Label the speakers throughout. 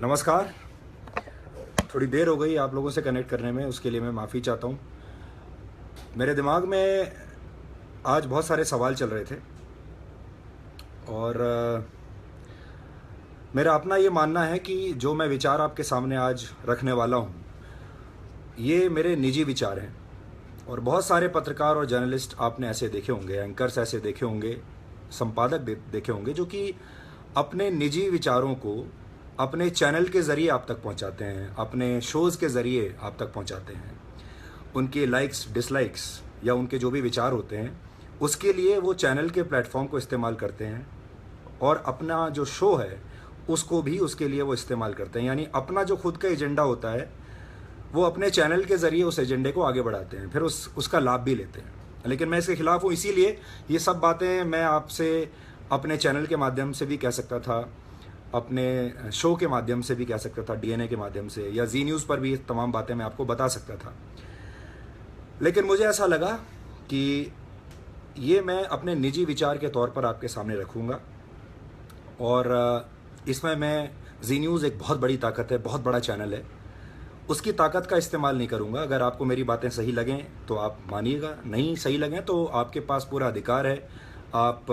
Speaker 1: नमस्कार। थोड़ी देर हो गई आप लोगों से कनेक्ट करने में, उसके लिए मैं माफ़ी चाहता हूँ। मेरे दिमाग में आज बहुत सारे सवाल चल रहे थे और मेरा अपना ये मानना है कि जो मैं विचार आपके सामने आज रखने वाला हूँ, ये मेरे निजी विचार हैं। और बहुत सारे पत्रकार और जर्नलिस्ट आपने ऐसे देखे होंगे, एंकर्स ऐसे देखे होंगे, संपादक देखे होंगे जो कि अपने निजी विचारों को अपने चैनल के ज़रिए आप तक पहुंचाते हैं, अपने शोज़ के ज़रिए आप तक पहुंचाते हैं। उनके लाइक्स, डिसलाइक्स या उनके जो भी विचार होते हैं, उसके लिए वो चैनल के प्लेटफॉर्म को इस्तेमाल करते हैं और अपना जो शो है उसको भी उसके लिए वो इस्तेमाल करते हैं। यानी अपना जो खुद का एजेंडा होता है वो अपने चैनल के ज़रिए उस एजेंडे को आगे बढ़ाते हैं, फिर उसका लाभ भी लेते हैं। लेकिन मैं इसके खिलाफ़ हूँ, इसीलिए ये सब बातें मैं आपसे अपने चैनल के माध्यम से भी कह सकता था, अपने शो के माध्यम से भी कह सकता था, डीएनए के माध्यम से, या जी न्यूज़ पर भी तमाम बातें मैं आपको बता सकता था। लेकिन मुझे ऐसा लगा कि ये मैं अपने निजी विचार के तौर पर आपके सामने रखूँगा और इसमें मैं जी न्यूज़ एक बहुत बड़ी ताकत है, बहुत बड़ा चैनल है, उसकी ताकत का इस्तेमाल नहीं करूँगा। अगर आपको मेरी बातें सही लगें तो आप मानिएगा, नहीं सही लगें तो आपके पास पूरा अधिकार है, आप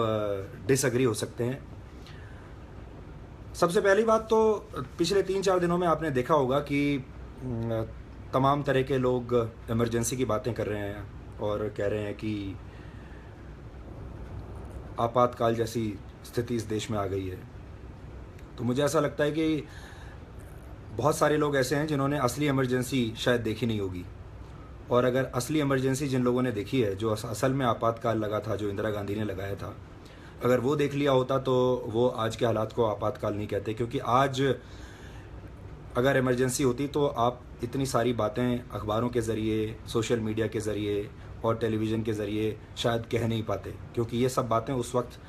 Speaker 1: डिसएग्री हो सकते हैं। सबसे पहली बात तो पिछले 3-4 दिनों में आपने देखा होगा कि तमाम तरह के लोग इमरजेंसी की बातें कर रहे हैं और कह रहे हैं कि आपातकाल जैसी स्थिति इस देश में आ गई है। तो मुझे ऐसा लगता है कि बहुत सारे लोग ऐसे हैं जिन्होंने असली इमरजेंसी शायद देखी नहीं होगी, और अगर असली इमरजेंसी जिन लोगों ने देखी है, जो असल में आपातकाल लगा था, जो इंदिरा गांधी ने लगाया था, अगर वो देख लिया होता तो वो आज के हालात को आपातकाल नहीं कहते। क्योंकि आज अगर इमरजेंसी होती तो आप इतनी सारी बातें अखबारों के ज़रिए, सोशल मीडिया के ज़रिए और टेलीविज़न के ज़रिए शायद कह नहीं पाते, क्योंकि ये सब बातें उस वक्त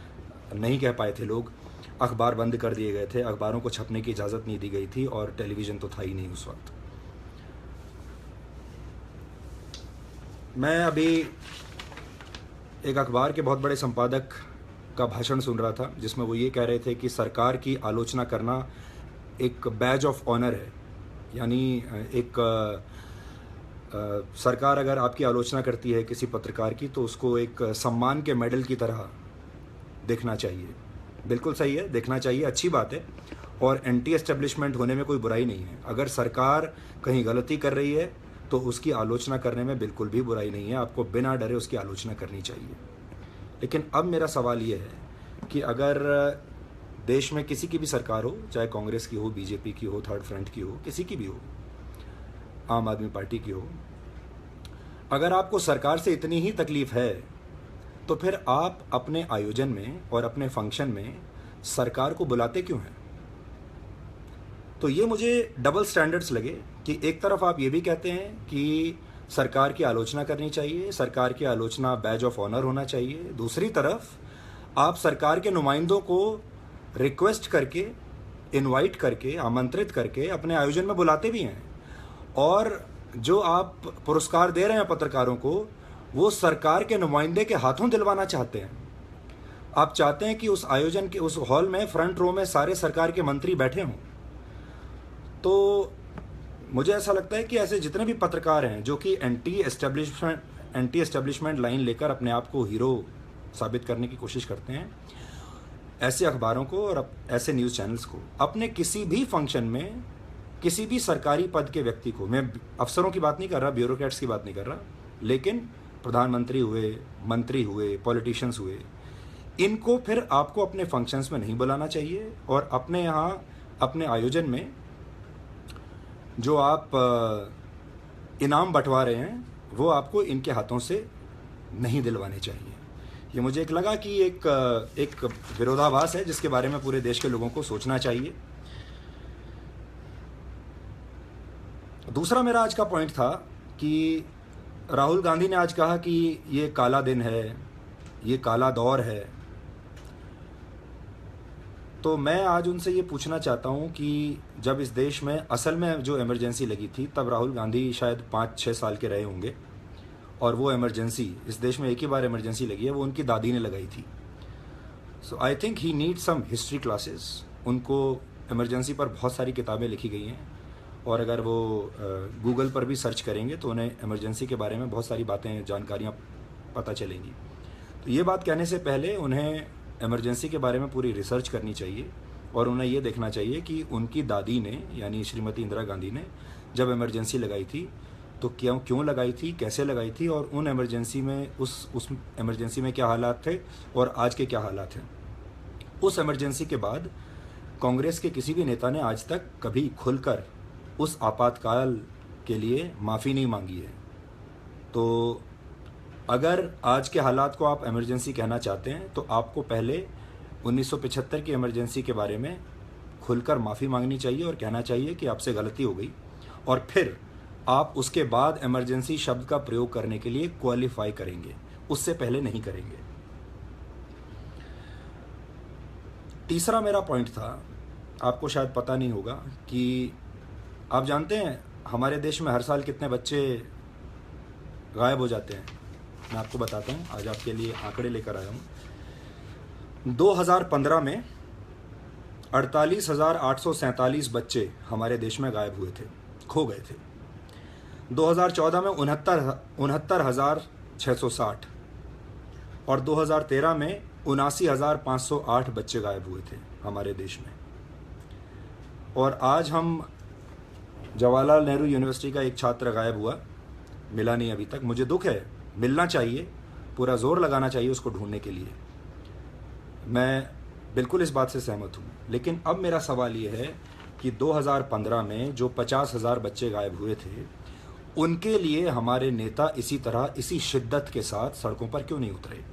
Speaker 1: नहीं कह पाए थे लोग। अखबार बंद कर दिए गए थे, अखबारों को छपने की इजाज़त नहीं दी गई थी और टेलीविज़न तो था ही नहीं उस वक्त। मैं अभी एक अखबार के बहुत बड़े संपादक का भाषण सुन रहा था, जिसमें वो ये कह रहे थे कि सरकार की आलोचना करना एक बैज ऑफ ऑनर है। यानी एक सरकार अगर आपकी आलोचना करती है किसी पत्रकार की, तो उसको एक सम्मान के मेडल की तरह देखना चाहिए। बिल्कुल सही है, देखना चाहिए, अच्छी बात है, और एंटी एस्टेब्लिशमेंट होने में कोई बुराई नहीं है। अगर सरकार कहीं गलती कर रही है तो उसकी आलोचना करने में बिल्कुल भी बुराई नहीं है, आपको बिना डरे उसकी आलोचना करनी चाहिए। लेकिन अब मेरा सवाल ये है कि अगर देश में किसी की भी सरकार हो, चाहे कांग्रेस की हो, बीजेपी की हो, थर्ड फ्रंट की हो, किसी की भी हो, आम आदमी पार्टी की हो, अगर आपको सरकार से इतनी ही तकलीफ है तो फिर आप अपने आयोजन में और अपने फंक्शन में सरकार को बुलाते क्यों हैं? तो ये मुझे डबल स्टैंडर्ड्स लगे कि एक तरफ आप ये भी कहते हैं कि सरकार की आलोचना करनी चाहिए, सरकार की आलोचना बैज ऑफ ऑनर होना चाहिए, दूसरी तरफ आप सरकार के नुमाइंदों को रिक्वेस्ट करके, इनवाइट करके, आमंत्रित करके अपने आयोजन में बुलाते भी हैं, और जो आप पुरस्कार दे रहे हैं पत्रकारों को, वो सरकार के नुमाइंदे के हाथों दिलवाना चाहते हैं। आप चाहते हैं कि उस आयोजन के, उस हॉल में फ्रंट रो में सारे सरकार के मंत्री बैठे हों। तो मुझे ऐसा लगता है कि ऐसे जितने भी पत्रकार हैं जो कि एंटी एस्टेब्लिशमेंट लाइन लेकर अपने आप को हीरो साबित करने की कोशिश करते हैं, ऐसे अखबारों को और ऐसे न्यूज़ चैनल्स को अपने किसी भी फंक्शन में किसी भी सरकारी पद के व्यक्ति को, मैं अफसरों की बात नहीं कर रहा, ब्यूरोक्रेट्स की बात नहीं कर रहा, लेकिन प्रधानमंत्री हुए, मंत्री हुए, पॉलिटिशियंस हुए, इनको फिर आपको अपने फंक्शंस में नहीं बुलाना चाहिए, और अपने यहाँ अपने आयोजन में जो आप इनाम बंटवा रहे हैं वो आपको इनके हाथों से नहीं दिलवाने चाहिए। ये मुझे एक लगा कि एक विरोधाभास है जिसके बारे में पूरे देश के लोगों को सोचना चाहिए। दूसरा मेरा आज का पॉइंट था कि राहुल गांधी ने आज कहा कि ये काला दिन है, ये काला दौर है। तो मैं आज उनसे ये पूछना चाहता हूँ कि जब इस देश में असल में जो इमरजेंसी लगी थी, तब राहुल गांधी शायद 5-6 साल के रहे होंगे, और वो इमरजेंसी, इस देश में एक ही बार इमरजेंसी लगी है, वो उनकी दादी ने लगाई थी। So I think he need some history classes. उनको इमरजेंसी पर बहुत सारी किताबें लिखी गई हैं, और अगर वो गूगल पर भी सर्च करेंगे तो उन्हें इमरजेंसी के बारे में बहुत सारी बातें, जानकारियाँ पता चलेंगी। तो ये बात कहने से पहले उन्हें इमरजेंसी के बारे में पूरी रिसर्च करनी चाहिए, और उन्हें ये देखना चाहिए कि उनकी दादी ने, यानी श्रीमती इंदिरा गांधी ने, जब इमरजेंसी लगाई थी तो क्यों लगाई थी, कैसे लगाई थी, और उन इमरजेंसी में उस इमरजेंसी में क्या हालात थे और आज के क्या हालात हैं। उस इमरजेंसी के बाद कांग्रेस के किसी भी नेता ने आज तक कभी खुलकर उस आपातकाल के लिए माफ़ी नहीं मांगी है। तो अगर आज के हालात को आप इमरजेंसी कहना चाहते हैं तो आपको पहले 1975 की इमरजेंसी के बारे में खुलकर माफ़ी मांगनी चाहिए और कहना चाहिए कि आपसे गलती हो गई, और फिर आप उसके बाद इमरजेंसी शब्द का प्रयोग करने के लिए क्वालिफाई करेंगे, उससे पहले नहीं करेंगे। तीसरा मेरा पॉइंट था, आपको शायद पता नहीं होगा कि आप जानते हैं हमारे देश में हर साल कितने बच्चे गायब हो जाते हैं। मैं आपको बताता हूँ, आज आपके लिए आंकड़े लेकर आया हूँ। 2015 में 48,847 बच्चे हमारे देश में गायब हुए थे, खो गए थे। 2014 में 69,660 और 2013 में 79,508 बच्चे गायब हुए थे हमारे देश में। और आज हम जवाहरलाल नेहरू यूनिवर्सिटी का एक छात्र गायब हुआ, मिला नहीं अभी तक। मुझे दुख है, मिलना चाहिए, पूरा जोर लगाना चाहिए उसको ढूंढने के लिए, मैं बिल्कुल इस बात से सहमत हूँ। लेकिन अब मेरा सवाल ये है कि 2015 में जो 50,000 बच्चे गायब हुए थे, उनके लिए हमारे नेता इसी तरह, इसी शिद्दत के साथ सड़कों पर क्यों नहीं उतरे?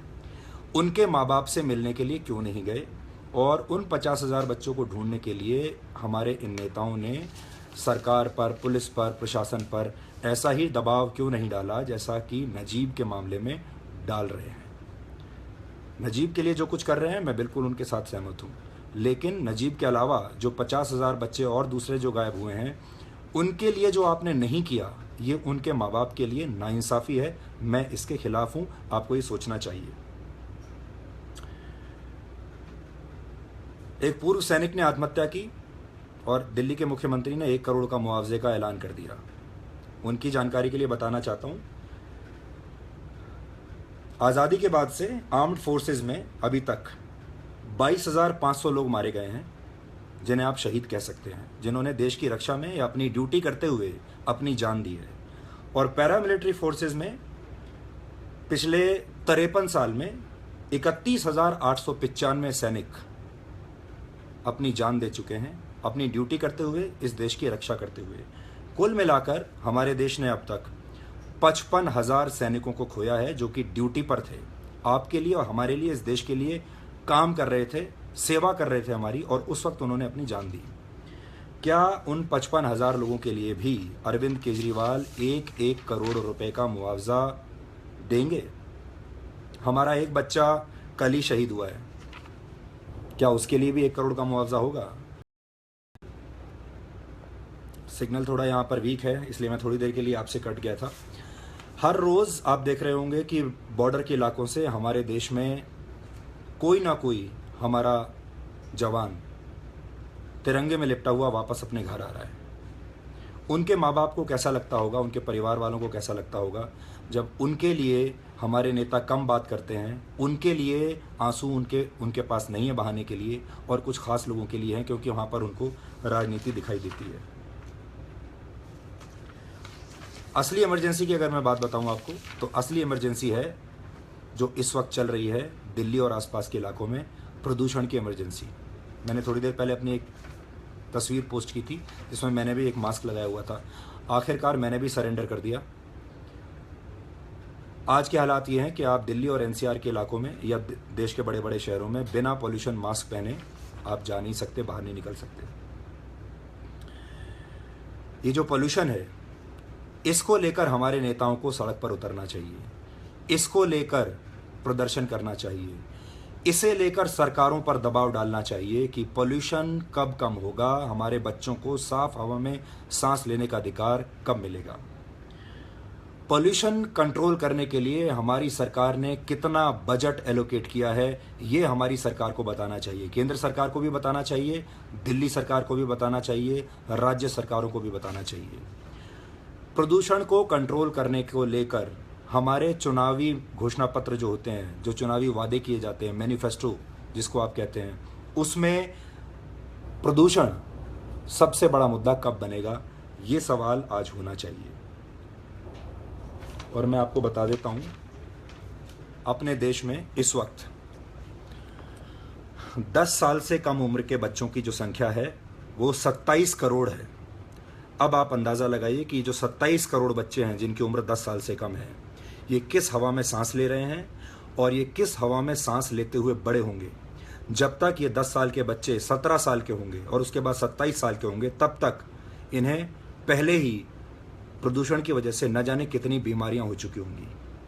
Speaker 1: उनके माँ बाप से मिलने के लिए क्यों नहीं गए? और उन 50,000 बच्चों को ढूंढने के लिए हमारे इन नेताओं ने सरकार पर, पुलिस पर, प्रशासन पर ऐसा ही दबाव क्यों नहीं डाला जैसा कि नजीब के मामले में डाल रहे हैं? नजीब के लिए जो कुछ कर रहे हैं मैं बिल्कुल उनके साथ सहमत हूँ, लेकिन नजीब के अलावा जो 50,000 बच्चे और दूसरे जो गायब हुए हैं, उनके लिए जो आपने नहीं किया, ये उनके माँ बाप के लिए नाइंसाफ़ी है। मैं इसके खिलाफ हूँ, आपको ये सोचना चाहिए। एक पूर्व सैनिक ने आत्महत्या की और दिल्ली के मुख्यमंत्री ने 1 करोड़ का मुआवजे का ऐलान कर दिया। उनकी जानकारी के लिए बताना चाहता हूँ, आज़ादी के बाद से आर्म्ड फोर्सेस में अभी तक 22,500 लोग मारे गए हैं, जिन्हें आप शहीद कह सकते हैं, जिन्होंने देश की रक्षा में या अपनी ड्यूटी करते हुए अपनी जान दी है। और पैरामिलिट्री फोर्सेस में पिछले 53 साल में 31,895 सैनिक अपनी जान दे चुके हैं, अपनी ड्यूटी करते हुए, इस देश की रक्षा करते हुए। कुल मिलाकर हमारे देश ने अब तक 55,000 सैनिकों को खोया है, जो कि ड्यूटी पर थे, आपके लिए और हमारे लिए, इस देश के लिए काम कर रहे थे, सेवा कर रहे थे हमारी, और उस वक्त उन्होंने अपनी जान दी। क्या उन 55,000 लोगों के लिए भी अरविंद केजरीवाल 1-1 करोड़ रुपए का मुआवजा देंगे? हमारा एक बच्चा कल ही शहीद हुआ है, क्या उसके लिए भी 1 करोड़ का मुआवजा होगा? सिग्नल थोड़ा यहाँ पर वीक है, इसलिए मैं थोड़ी देर के लिए आपसे कट गया था। हर रोज़ आप देख रहे होंगे कि बॉर्डर के इलाकों से हमारे देश में कोई ना कोई हमारा जवान तिरंगे में लिपटा हुआ वापस अपने घर आ रहा है। उनके माँ बाप को कैसा लगता होगा, उनके परिवार वालों को कैसा लगता होगा जब उनके लिए हमारे नेता कम बात करते हैं, उनके लिए आंसू उनके पास नहीं है बहाने के लिए, और कुछ खास लोगों के लिए हैं, क्योंकि वहाँ पर उनको राजनीति दिखाई देती है। असली इमरजेंसी की अगर मैं बात बताऊं आपको, तो असली इमरजेंसी है जो इस वक्त चल रही है दिल्ली और आसपास के इलाकों में, प्रदूषण की इमरजेंसी। मैंने थोड़ी देर पहले अपनी एक तस्वीर पोस्ट की थी जिसमें मैंने भी एक मास्क लगाया हुआ था। आखिरकार मैंने भी सरेंडर कर दिया। आज के हालात ये हैं कि आप दिल्ली और एनसीआर के इलाकों में या देश के बड़े बड़े शहरों में बिना पॉल्यूशन मास्क पहने आप जा नहीं सकते, बाहर नहीं निकल सकते। ये जो पॉल्यूशन है, इसको लेकर हमारे नेताओं को सड़क पर उतरना चाहिए, इसको लेकर प्रदर्शन करना चाहिए, इसे लेकर सरकारों पर दबाव डालना चाहिए कि पॉल्यूशन कब कम होगा, हमारे बच्चों को साफ हवा में सांस लेने का अधिकार कब मिलेगा। पॉल्यूशन कंट्रोल करने के लिए हमारी सरकार ने कितना बजट एलोकेट किया है, ये हमारी सरकार को बताना चाहिए। केंद्र सरकार को भी बताना चाहिए, दिल्ली सरकार को भी बताना चाहिए, राज्य सरकारों को भी बताना चाहिए। प्रदूषण को कंट्रोल करने को लेकर हमारे चुनावी घोषणा पत्र जो होते हैं, जो चुनावी वादे किए जाते हैं, मैनिफेस्टो जिसको आप कहते हैं, उसमें प्रदूषण सबसे बड़ा मुद्दा कब बनेगा, ये सवाल आज होना चाहिए। और मैं आपको बता देता हूं, अपने देश में इस वक्त 10 साल से कम उम्र के बच्चों की जो संख्या है वो 27 करोड़ है। अब आप अंदाज़ा लगाइए कि जो 27 करोड़ बच्चे हैं जिनकी उम्र 10 साल से कम है, ये किस हवा में सांस ले रहे हैं और ये किस हवा में सांस लेते हुए बड़े होंगे। जब तक ये 10 साल के बच्चे 17 साल के होंगे और उसके बाद 27 साल के होंगे, तब तक इन्हें पहले ही प्रदूषण की वजह से न जाने कितनी बीमारियां हो चुकी होंगी।